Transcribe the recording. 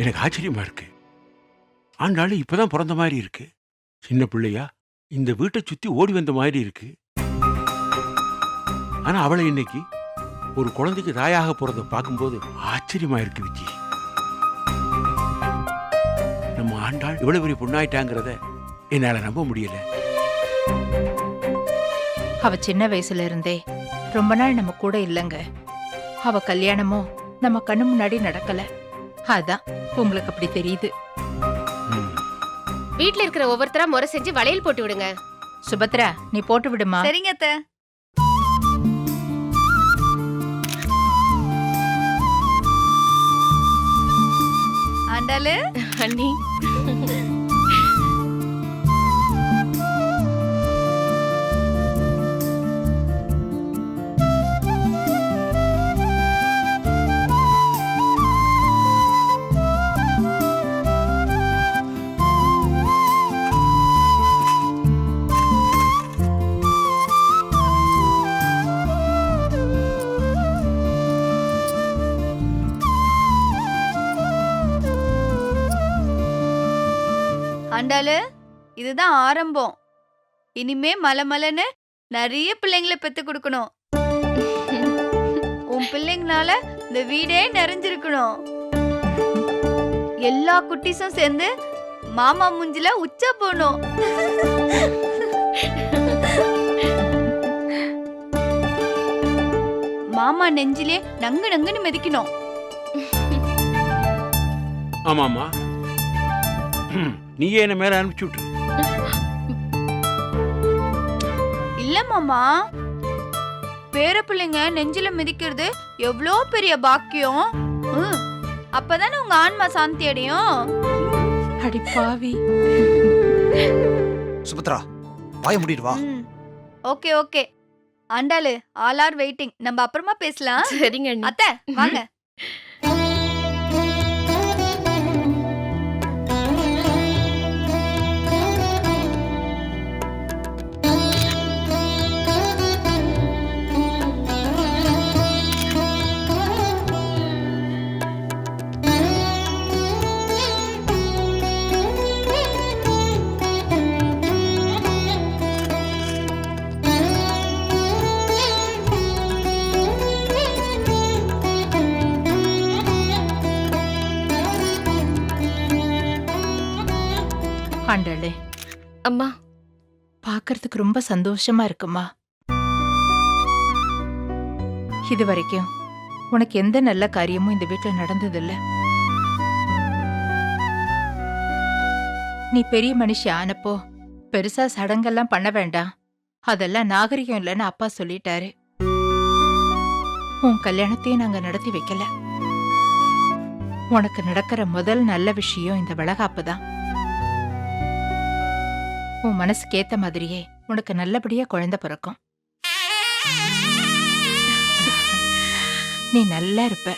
எனக்கு ஆச்சரியமா இருக்கு. ஆண்டாலும் இப்பதான் பிறந்த மாதிரி இருக்கு. சின்ன பிள்ளையா இந்த வீட்டை சுத்தி ஓடி வந்த மாதிரி இருக்கு. ஆனா அவளை இன்னைக்கு ஒரு குழந்தைக்கு தாயாக போறத பார்க்கும்போது ஆச்சரியமா இருக்கு விஜி. நம்ம ஆண்டாள் இவ்வளவு பெரிய பொண்ணாயிட்டாங்கிறத என்னால நம்ப முடியல. அவ சின்ன வயசுல இருந்தே ரொம்ப நாள் நம்ம கூட இல்லங்க. அவ கல்யாணமோ நம்ம கண்ணு முன்னாடி நடக்கல. அதான் உங்களுக்கு அப்படி தெரியுது. வீட்ல இருக்கிற ஒவ்வொருத்தரா முறை செஞ்சு வளையல் போட்டு விடுங்க. சுபத்ரா, நீ போட்டு விடுமா. சரிங்க அத்தை. ஆண்டாளு அண்ணி, ஆண்டாளு, இதுதான் ஆரம்பம். இனிமே மலமலன்னு நிறைய பிள்ளைங்களை பெத்து கொடுக்கணும். உன் பிள்ளைங்கனால இந்த வீடே நிறைஞ்சிருக்கணும். எல்லா குட்டீஸும் சேர்ந்து மாமா மூஞ்சில உச்ச போகணும். மாமா நெஞ்சிலே நங்கு நங்குன்னு மிதிக்கணும். ஆமாமா, நீயே என்ன மேல அனுப்பிச்சு விட்டு. இல்ல மாமா, பேர பிள்ளைங்க நெஞ்சில மிதிக்கிறது எவ்வளோ பெரிய பாக்கியம். அப்பதானே உங்க ஆன்மா சாந்தி அடையும். அடி பாவி. சுபத்ரா, வாய மூடிடு வா. Okay okay. Andal, all are waiting. நம்ம அப்புறமா பேசலாம். சரிங்க அண்ணி. அத்தை வாங்க. ஆண்டாளே, அம்மா, பார்க்கறதுக்கு ரொம்ப சந்தோஷமா இருக்குமா. இது வரைக்கும் உனக்கு எந்த நல்ல காரியமும் இந்த வீட்டுல நடந்ததில்ல. நீ பெரிய மனுஷி ஆனப்போ பெருசா சடங்கெல்லாம் பண்ண வேண்டாம், அதெல்லாம் நாகரிகம் இல்லைன்னு அப்பா சொல்லிட்டாரு. உன் கல்யாணத்தையும் நாங்க நடத்தி வைக்கல. உனக்கு நடக்கிற முதல் நல்ல விஷயம் இந்த வளகாப்பு தான். உன் மனசுக்கு ஏத்த மாதிரியே உனக்கு நல்லபடியா குழந்தை பிறக்கும். நீ நல்லா இருப்ப.